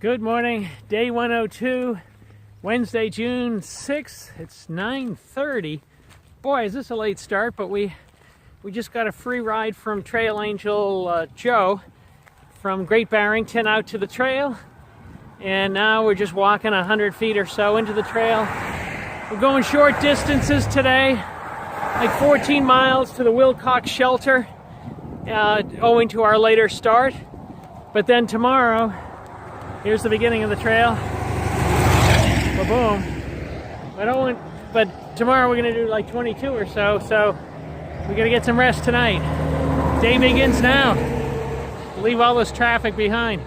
Good morning, day 102, Wednesday, June 6th. It's 9:30. Boy, is this a late start, but we just got a free ride from Trail Angel Joe from Great Barrington out to the trail. And now we're just walking 100 feet or so into the trail. We're going short distances today, like 14 miles to the Wilcox shelter, owing to our later start. But then tomorrow, here's the beginning of the trail. Ba-boom. But tomorrow we're going to do like 22 or so, so we got to get some rest tonight. Day begins now. Leave all this traffic behind.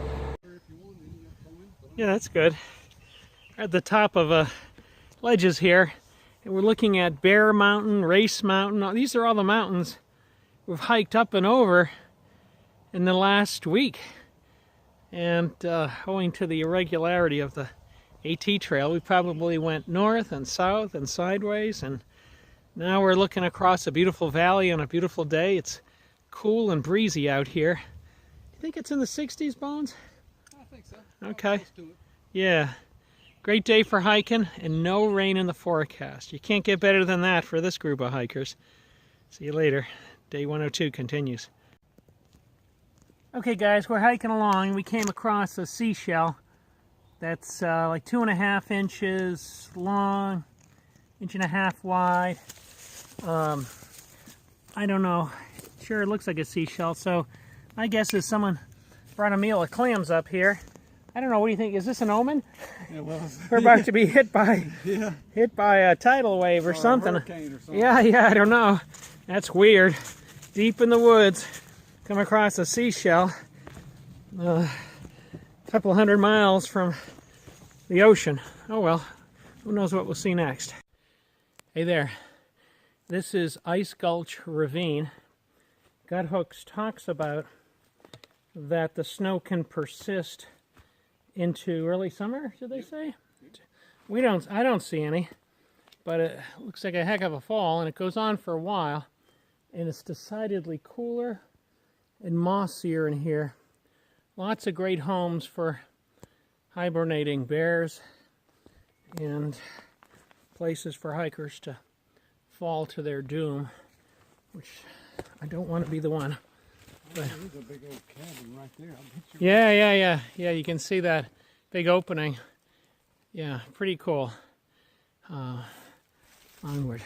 Yeah, that's good. We're at the top of ledges here, and we're looking at Bear Mountain, Race Mountain. These are all the mountains we've hiked up and over in the last week. And owing to the irregularity of the AT trail, we probably went north and south and sideways, and now we're looking across a beautiful valley on a beautiful day. It's cool and breezy out here. You think it's in the 60s, Bones? I think so. Okay. Yeah. Great day for hiking and no rain in the forecast. You can't get better than that for this group of hikers. See you later. Day 102 continues. Okay guys, we're hiking along. We came across a seashell that's like 2.5 inches long, 1.5 inches wide. I don't know. Sure, it looks like a seashell, so my guess is someone brought a meal of clams up here. I don't know, what do you think? Is this an omen? It was. We're about to be hit by a tidal wave or something. A hurricane or something. Yeah, I don't know. That's weird. Deep in the woods. Come across a seashell a couple 100 miles from the ocean. Oh well, who knows what we'll see next. Hey there, this is Ice Gulch Ravine. Guthooks talks about that the snow can persist into early summer, should they say? I don't see any, but it looks like a heck of a fall, and it goes on for a while, and it's decidedly cooler and mossier in here. Lots of great homes for hibernating bears and places for hikers to fall to their doom, which I don't want to be the one. But, there's a big old cabin right there. Yeah, you can see that big opening. Yeah, pretty cool. Onward.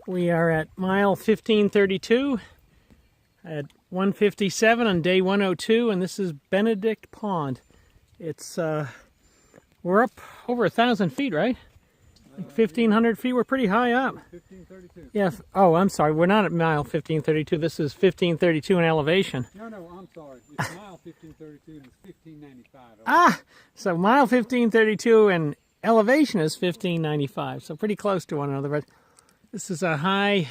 We are at mile 1532 at 157 on day 102, and this is Benedict Pond. It's we're up over 1,000 feet, right? Like 1,500 feet. We're pretty high up. 1532. Yeah. Oh, I'm sorry. We're not at mile 1532. This is 1532 in elevation. No, I'm sorry. It's mile 1532 and it's 1595. Ah, so mile 1532 and elevation is 1595. So pretty close to one another, but. This is a high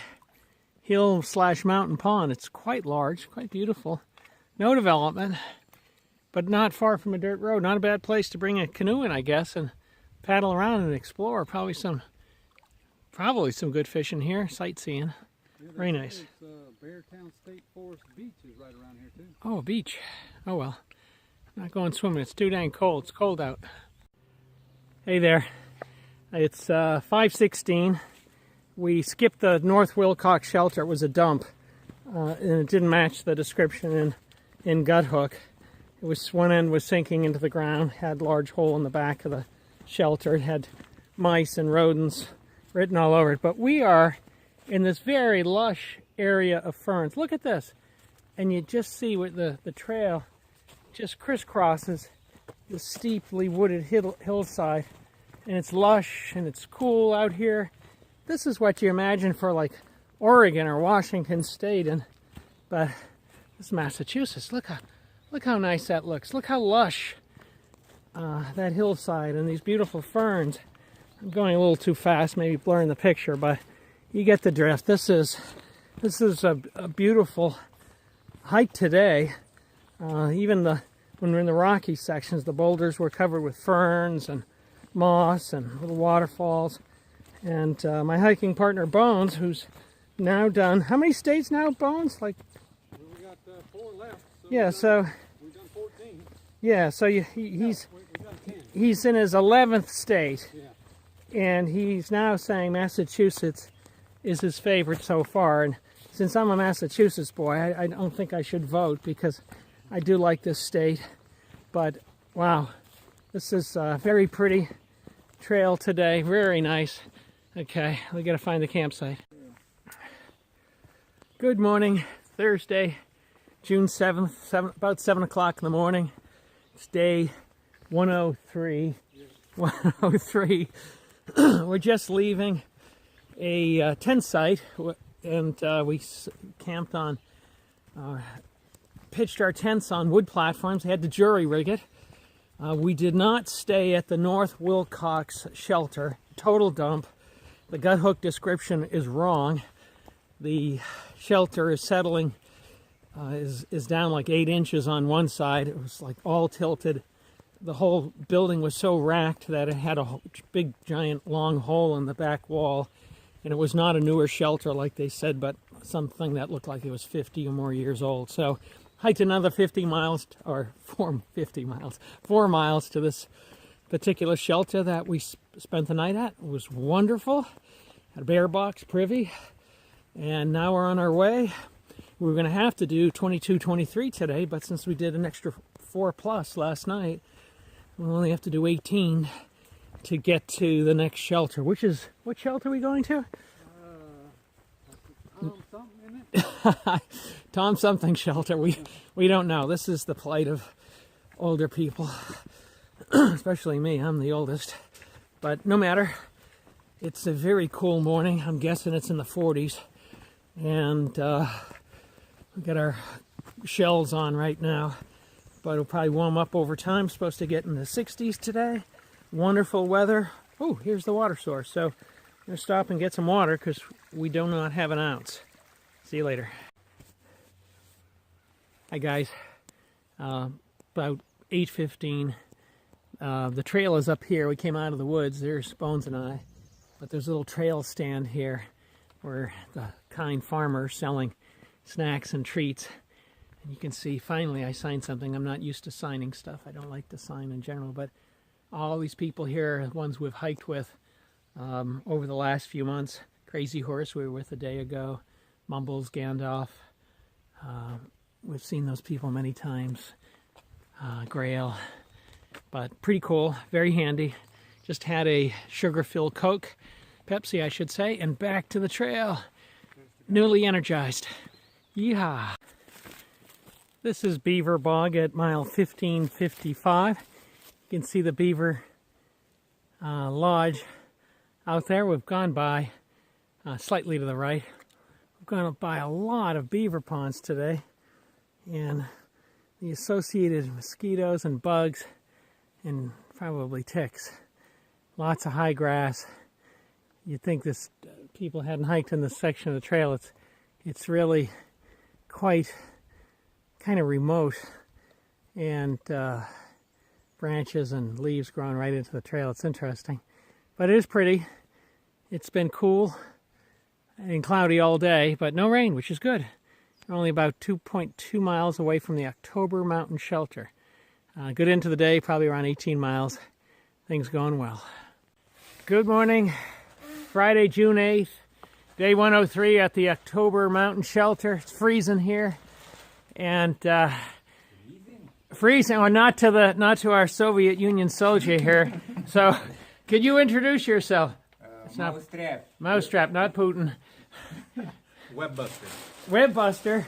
hill/mountain pond. It's quite large, quite beautiful. No development, but not far from a dirt road. Not a bad place to bring a canoe in, I guess, and paddle around and explore. Probably some good fishing here, sightseeing. Yeah, very nice. Beartown State Forest Beach is right around here too. Oh, a beach. Oh well. I'm not going swimming. It's too dang cold. It's cold out. Hey there. It's 5:16. We skipped the North Wilcox shelter. It was a dump, and it didn't match the description in Guthook. It was, one end was sinking into the ground, had a large hole in the back of the shelter. It had mice and rodents written all over it. But we are in this very lush area of ferns. Look at this. And you just see what the trail just crisscrosses the steeply wooded hillside. And it's lush and it's cool out here. This is what you imagine for like Oregon or Washington State, but this is Massachusetts. Look how nice that looks. Look how lush that hillside and these beautiful ferns. I'm going a little too fast, maybe blurring the picture, but you get the drift. This is a beautiful hike today. Even when we're in the rocky sections, the boulders were covered with ferns and moss and little waterfalls. And my hiking partner, Bones, who's now done, how many states now, Bones? Like, we got 4 left. So yeah, so we've done 14. Yeah, so he's in his 11th state, Yeah. and he's now saying Massachusetts is his favorite so far. And since I'm a Massachusetts boy, I don't think I should vote because I do like this state. But wow, this is a very pretty trail today. Very nice. Okay, we got to find the campsite. Good morning, Thursday, June 7th, about 7 o'clock in the morning. It's day 103. 103. We're just leaving a tent site, and we camped on, pitched our tents on wood platforms. Had to jury rig it. We did not stay at the North Wilcox shelter. Total dump. The gut hook description is wrong. The shelter is settling, is down like 8 inches on one side. It was like all tilted. The whole building was so racked that it had a big, giant, long hole in the back wall. And it was not a newer shelter like they said, but something that looked like it was 50 or more years old. So hiked another 50 miles, or 4 miles to this particular shelter that we spent the night at. It was wonderful. Had a bear box privy. And now we're on our way. We were going to have to do 22, 23 today, but since we did an extra 4+ last night, we'll only have to do 18 to get to the next shelter. Which is, what shelter are we going to? Tom something, isn't it? Tom something shelter. We don't know. This is the plight of older people, especially me. I'm the oldest. But no matter. It's a very cool morning. I'm guessing it's in the 40s. And we got our shells on right now, but it'll probably warm up over time. Supposed to get in the 60s today. Wonderful weather. Oh, here's the water source. So I'm going to stop and get some water because we do not have an ounce. See you later. Hi guys. About 8:15. The trail is up here. We came out of the woods. There's Bones and I. But there's a little trail stand here where the kind farmer selling snacks and treats. And you can see, finally, I signed something. I'm not used to signing stuff. I don't like to sign in general, but all these people here are the ones we've hiked with over the last few months. Crazy Horse, we were with a day ago. Mumbles, Gandalf. We've seen those people many times. Grail. But pretty cool, very handy. Just had a sugar-filled Coke, Pepsi I should say, and back to the trail. Newly energized. Yeehaw. This is Beaver Bog at mile 1555. You can see the Beaver Lodge out there. We've gone by, slightly to the right, we've gone by a lot of beaver ponds today. And the associated mosquitoes and bugs and probably ticks. Lots of high grass. You'd think this people hadn't hiked in this section of the trail. It's really quite kind of remote, and branches and leaves growing right into the trail. It's interesting, but it is pretty. It's been cool and cloudy all day, but no rain, which is good. We're only about 2.2 miles away from the October Mountain Shelter. Good into the day, probably around 18 miles. Things going well. Good morning. Friday, June 8th, day 103 at the October Mountain Shelter. It's freezing here, and freezing. Well, not to our Soviet Union soldier here. So, could you introduce yourself? Mousetrap, not Putin. Webbuster.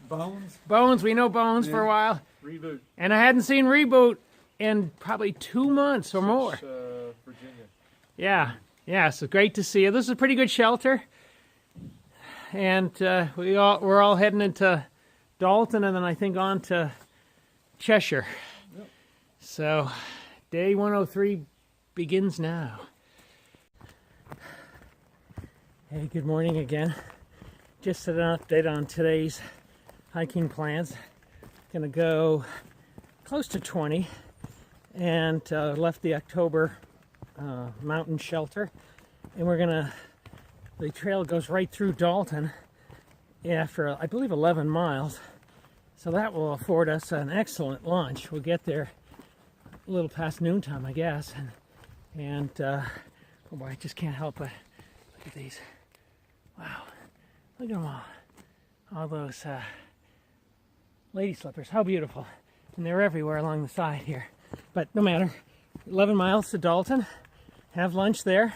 Bones. We know Bones for a while. Reboot. And I hadn't seen Reboot in probably 2 months or more. Virginia. Yeah, so great to see you. This is a pretty good shelter. And we're all heading into Dalton and then I think on to Cheshire. Yep. So day 103 begins now. Hey, good morning again. Just an update on today's hiking plans. Gonna go close to 20 and left the October Mountain Shelter, and the trail goes right through Dalton after I believe 11 miles, so that will afford us an excellent lunch. We'll get there a little past noontime, I guess. And oh boy, I just can't help but look at these. Wow, look at them all those lady slippers, how beautiful. And they're everywhere along the side here. But no matter, 11 miles to Dalton, have lunch there,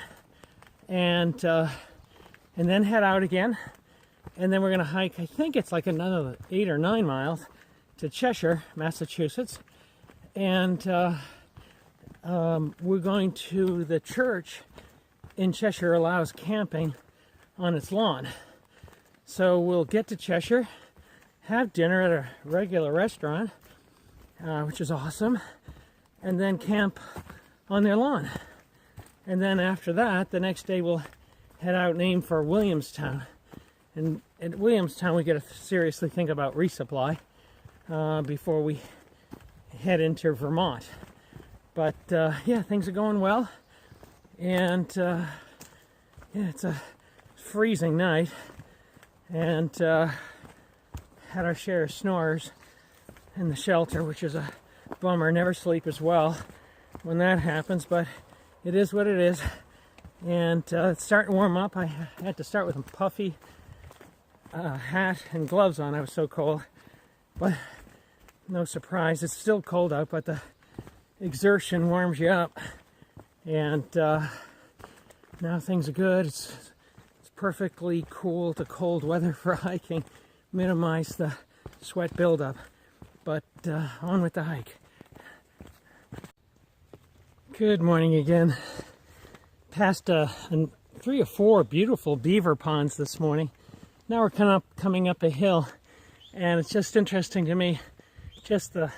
and then head out again. And then we're going to hike, I think it's like another 8 or 9 miles to Cheshire, Massachusetts. And we're going to the church in Cheshire allows camping on its lawn. So we'll get to Cheshire, have dinner at a regular restaurant, which is awesome, and then camp on their lawn. And then after that, the next day we'll head out and aim for Williamstown. And at Williamstown, we got to seriously think about resupply before we head into Vermont. But yeah, things are going well. And yeah, it's a freezing night. And had our share of snores in the shelter, which is a bummer. Never sleep as well when that happens, but it is what it is. And it's starting to warm up. I had to start with a puffy hat and gloves on. I was so cold. But no surprise, it's still cold out, but the exertion warms you up. And now things are good. It's perfectly cool to cold weather for hiking. Minimize the sweat buildup. But on with the hike. Good morning again. Passed 3 or 4 beautiful beaver ponds this morning. Now we're coming up a hill, and it's just interesting to me, just the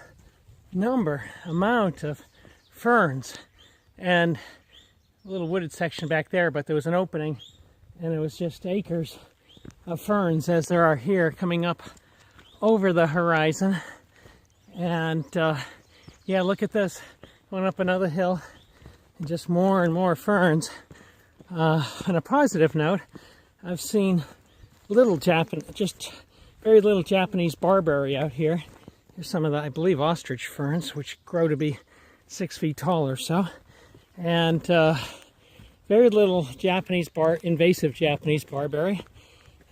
amount of ferns, and a little wooded section back there, but there was an opening, and it was just acres of ferns, as there are here, coming up over the horizon. And yeah, look at this, going up another hill, and just more and more ferns. On a positive note, I've seen just very little Japanese barberry out here. Here's some of the, I believe, ostrich ferns, which grow to be 6 feet tall or so. And very little invasive Japanese barberry.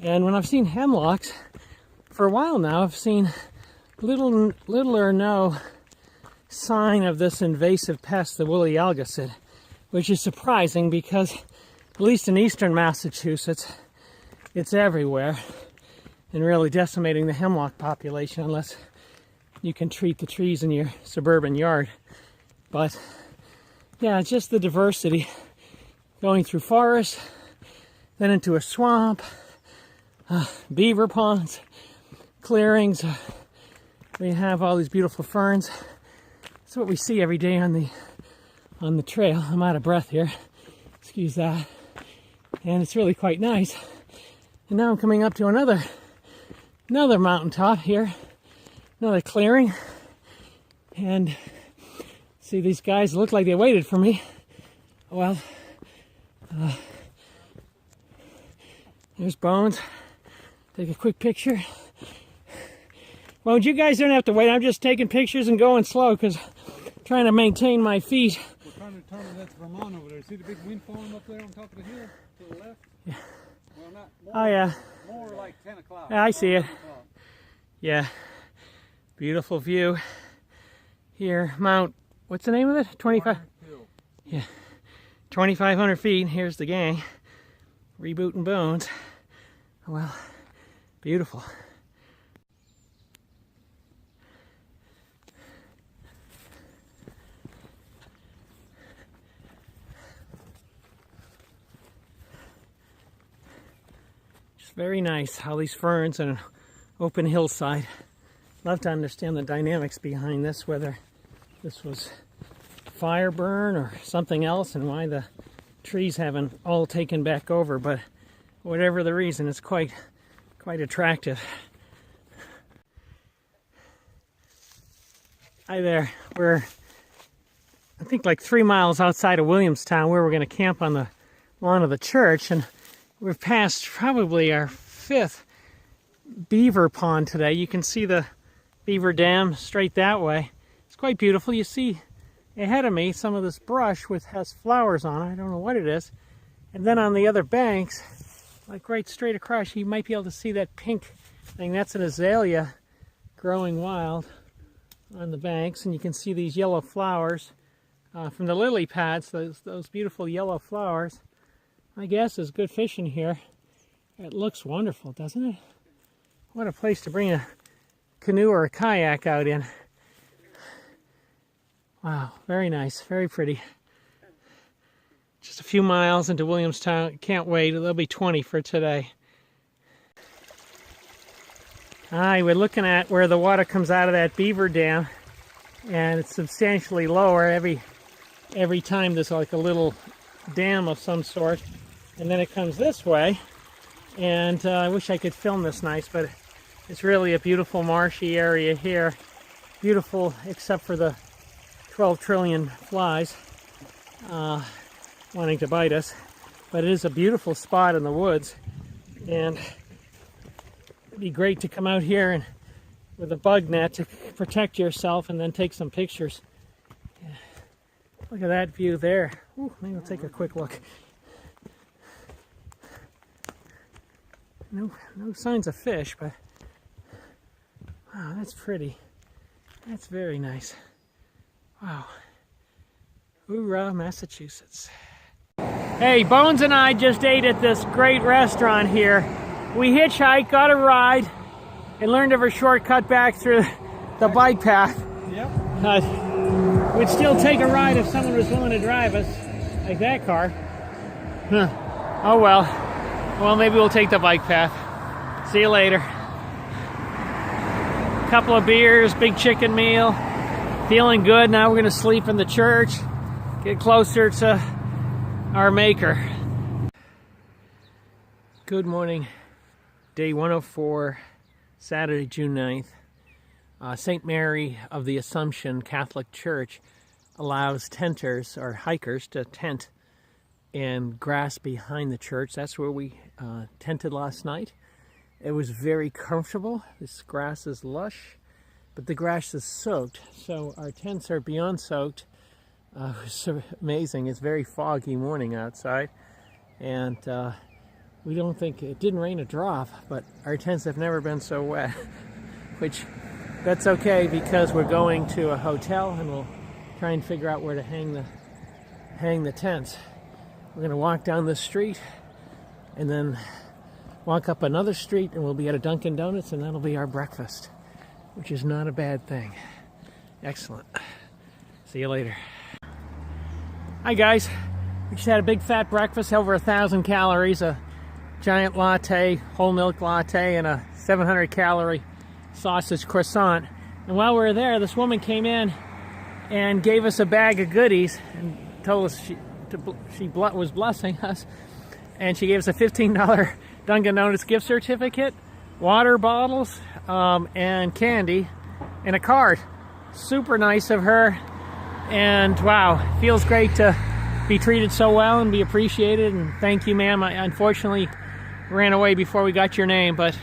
And when I've seen hemlocks, for a while now, I've seen little or no sign of this invasive pest, the woolly algicid, which is surprising because, at least in eastern Massachusetts, it's everywhere and really decimating the hemlock population unless you can treat the trees in your suburban yard. But yeah, it's just the diversity, going through forest, then into a swamp, beaver ponds, clearings. We have all these beautiful ferns. That's what we see every day on the trail. I'm out of breath here. Excuse that. And it's really quite nice. And now I'm coming up to another mountaintop here, another clearing. And see, these guys look like they waited for me. Well, there's Bones. Take a quick picture. Well, you guys don't have to wait. I'm just taking pictures and going slow because I'm trying to maintain my feet. We're trying to determine that's Vermont over there. See the big wind farm up there on top of the hill to the left? Yeah. Well, not more, Oh, yeah. More like 10 o'clock. Yeah, I see it. Yeah. Beautiful view here. Mount, what's the name of it? 25? Yeah. 2,500 feet. Here's the gang. Rebooting Bones. Well, beautiful. Very nice how these ferns and an open hillside. Love to understand the dynamics behind this, whether this was fire burn or something else, and why the trees haven't all taken back over. But whatever the reason, it's quite attractive. Hi there. We're, I think, like 3 miles outside of Williamstown, where we're going to camp on the lawn of the church, and we've passed probably our 5th beaver pond today. You can see the beaver dam straight that way. It's quite beautiful. You see ahead of me some of this brush has flowers on it. I don't know what it is. And then on the other banks, like right straight across, you might be able to see that pink thing. That's an azalea growing wild on the banks, and you can see these yellow flowers from the lily pads, those beautiful yellow flowers. My guess is good fishing here. It looks wonderful, doesn't it? What a place to bring a canoe or a kayak out in. Wow, very nice, very pretty. Just a few miles into Williamstown. Can't wait. There'll be 20 for today. We're looking at where the water comes out of that beaver dam, and it's substantially lower every time. There's like a little dam of some sort, and then it comes this way. And I wish I could film this nice, but it's really a beautiful marshy area here. Beautiful except for the 12 trillion flies wanting to bite us. But it is a beautiful spot in the woods, and it'd be great to come out here and with a bug net to protect yourself and then take some pictures. Yeah. Look at that view there. Ooh, maybe we'll take a quick look. No signs of fish, but wow, that's pretty. That's very nice. Wow. Hoorah, Massachusetts. Hey, Bones and I just ate at this great restaurant here. We hitchhiked, got a ride, and learned of a shortcut back through the bike path. Yep. We'd still take a ride if someone was willing to drive us, like that car. Huh. Oh well. Well, maybe we'll take the bike path. See you later. Couple of beers, big chicken meal. Feeling good. Now we're going to sleep in the church. Get closer to our Maker. Good morning. Day 104, Saturday, June 9th. St. Mary of the Assumption Catholic Church allows tenters or hikers to tent in grass behind the church. That's where we tented last night. It was very comfortable. This grass is lush, but the grass is soaked, so our tents are beyond soaked. It was amazing. It's a very foggy morning outside, and we don't think it didn't rain a drop, but our tents have never been so wet, which that's okay because we're going to a hotel and we'll try and figure out where to hang the tents. We're going to walk down the street and then walk up another street, and we'll be at a Dunkin' Donuts, and that'll be our breakfast, which is not a bad thing. Excellent. See you later. Hi guys. We just had a big fat breakfast, over 1,000 calories, a giant latte, whole milk latte, and a 700 calorie sausage croissant. And while we were there, this woman came in and gave us a bag of goodies and told us she was blessing us, and she gave us a $15 Dunkin' Donuts gift certificate, water bottles, and candy, and a card. Super nice of her, and wow, feels great to be treated so well and be appreciated. And thank you, ma'am. I unfortunately ran away before we got your name, but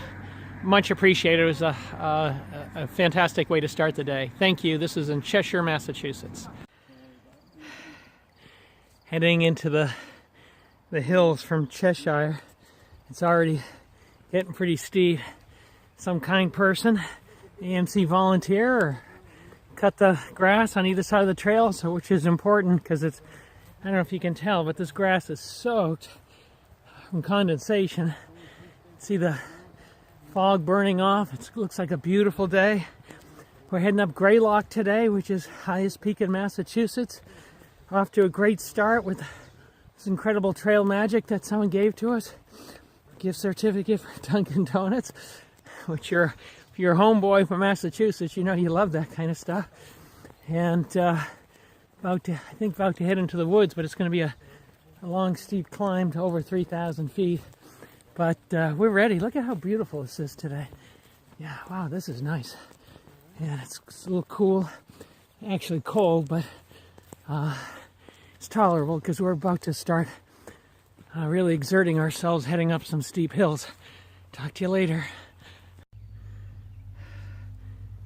much appreciated. It was a fantastic way to start the day. Thank you. This is in Cheshire, Massachusetts. Heading into the hills from Cheshire. It's already getting pretty steep. Some kind person, AMC volunteer, or cut the grass on either side of the trail, so which is important because it's, I don't know if you can tell, but this grass is soaked from condensation. See the fog burning off. It looks like a beautiful day. We're heading up Greylock today, which is highest peak in Massachusetts. Off to a great start with this incredible trail magic that someone gave to us. Gift certificate for Dunkin' Donuts, which if you're a homeboy from Massachusetts, you know you love that kind of stuff. And about to head into the woods, but it's going to be a long, steep climb to over 3,000 feet. But we're ready. Look at how beautiful this is today. Yeah, wow, this is nice. Yeah, it's a little cool, actually cold, but it's tolerable because we're about to start really exerting ourselves heading up some steep hills. Talk to you later.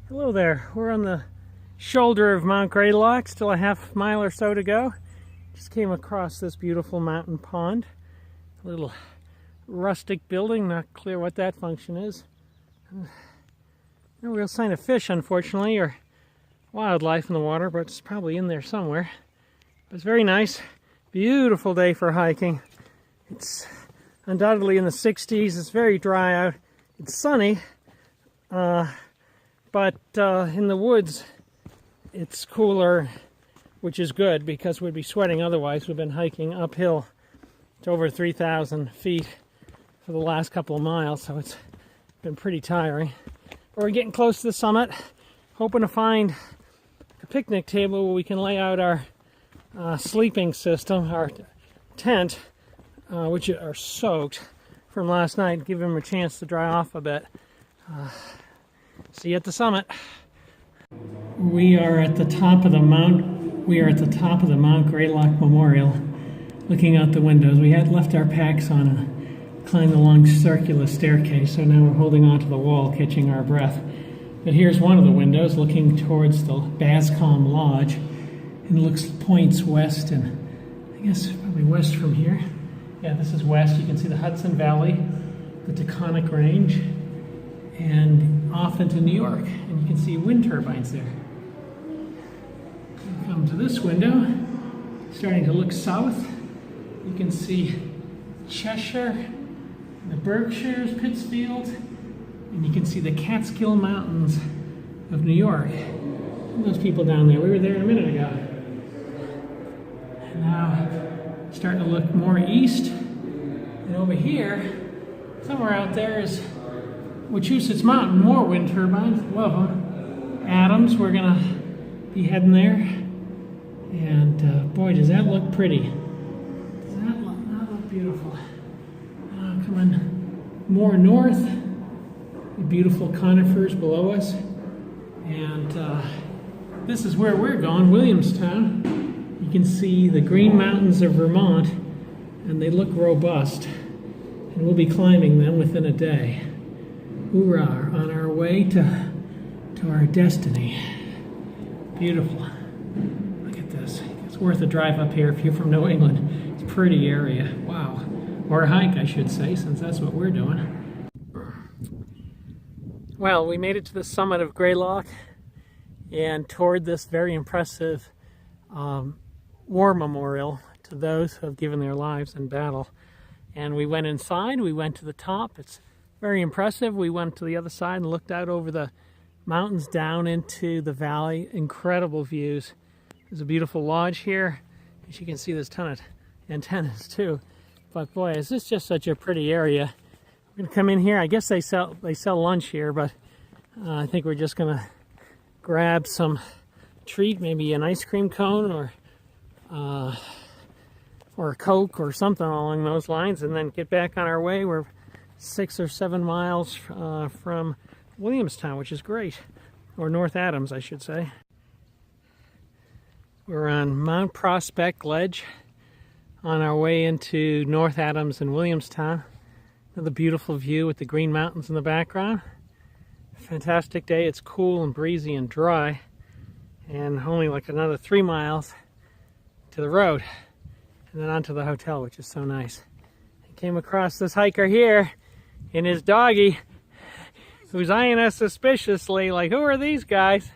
Hello there. We're on the shoulder of Mount Greylock, still a half mile or so to go. Just came across this beautiful mountain pond. A little rustic building, not clear what that function is. No real sign of fish, unfortunately, or wildlife in the water, but it's probably in there somewhere. It's very nice. Beautiful day for hiking. It's undoubtedly in the 60s. It's very dry out. It's sunny, but in the woods it's cooler, which is good because we'd be sweating otherwise. We've been hiking uphill to over 3,000 feet for the last couple of miles, so it's been pretty tiring. We're getting close to the summit, hoping to find a picnic table where we can lay out our sleeping system, our tent, which are soaked from last night, give them a chance to dry off a bit. See you at the summit. We are at the top of the Mount Greylock Memorial, looking out the windows. We had left our packs on and climbed the long circular staircase, so now we're holding onto the wall, catching our breath. But here's one of the windows looking towards the Bascom Lodge, and points west, and I guess probably west from here. Yeah, this is west. You can see the Hudson Valley, the Taconic Range, and off into New York. And you can see wind turbines there. We come to this window, starting to look south. You can see Cheshire, the Berkshires, Pittsfield, and you can see the Catskill Mountains of New York. And those people down there, we were there a minute ago. And now starting to look more east, and over here, somewhere out there is Wachusett Mountain, more wind turbines, love them. Adams, we're gonna be heading there, and boy, does that look pretty. Does that look beautiful? Coming more north, the beautiful conifers below us, and this is where we're going, Williamstown. You can see the Green Mountains of Vermont, and they look robust, and we'll be climbing them within a day. Hoorah, on our way to our destiny. Beautiful. Look at this. It's worth a drive up here if you're from New England. It's a pretty area. Wow. Or a hike, I should say, since that's what we're doing. Well, we made it to the summit of Greylock and toward this very impressive war memorial to those who have given their lives in battle. And we went inside, we went to the top. It's very impressive. We went to the other side and looked out over the mountains down into the valley. Incredible views. There's a beautiful lodge here. As you can see, there's a ton of antennas too. But boy, is this just such a pretty area. We're gonna come in here. I guess they sell lunch here, but I think we're just gonna grab some treat, maybe an ice cream cone or a Coke or something along those lines, and then get back on our way. We're 6 or 7 miles from Williamstown, which is great, or North Adams, I should say. We're on Mount Prospect Ledge on our way into North Adams and Williamstown. Another beautiful view with the Green Mountains in the background. Fantastic day. It's cool and breezy and dry, and only like another 3 miles to the road and then onto the hotel, which is so nice. I came across this hiker here and his doggy, who's eyeing us suspiciously like, who are these guys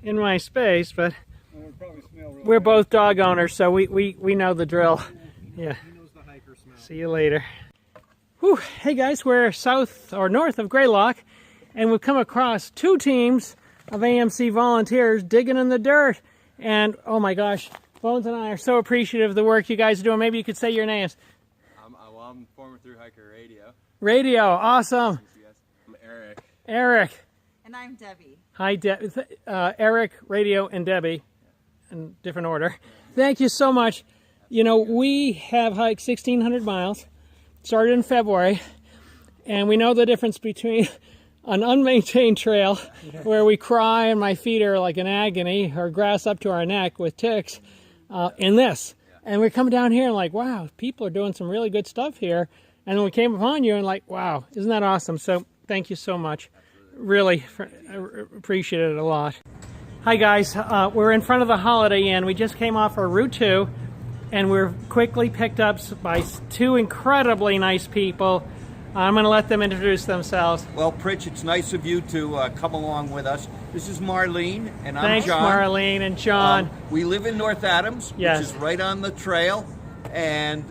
in my space? But we're both dog owners, so we know the drill. Yeah. See you later. Whew. Hey guys, we're south or north of Greylock, and we've come across 2 teams of AMC volunteers digging in the dirt. And oh my gosh, Bones and I are so appreciative of the work you guys are doing. Maybe you could say your names. I'm former through hiker Radio. Radio, awesome. I'm Eric. Eric. And I'm Debbie. Hi, Eric, Radio, and Debbie, in different order. Thank you so much. You know, we have hiked 1,600 miles, started in February, and we know the difference between an unmaintained trail where we cry and my feet are like in agony, or grass up to our neck with ticks, and this. And we're coming down here and like, wow, people are doing some really good stuff here. And then we came upon you and like, wow, isn't that awesome? So thank you so much. Really appreciate it a lot. Hi guys, we're in front of the Holiday Inn. We just came off our Route 2 and we're quickly picked up by two incredibly nice people. I'm going to let them introduce themselves. Well, Pritch, it's nice of you to come along with us. This is Marlene, and I'm Thanks, John. Marlene and John. We live in North Adams, Yes. which is right on the trail. And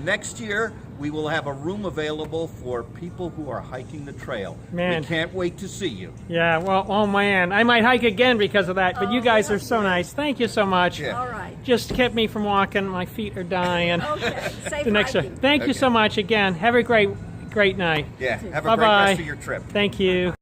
next year, we will have a room available for people who are hiking the trail. Man. We can't wait to see you. Yeah, well, oh man, I might hike again because of that, but you guys are so nice. Thank you so much. Yeah. All right. Just kept me from walking. My feet are dying. Okay. Safe The next hiking. Thank you Okay. so much again. Have a great night. Yeah, have a Bye-bye. great rest of your trip. Thank you.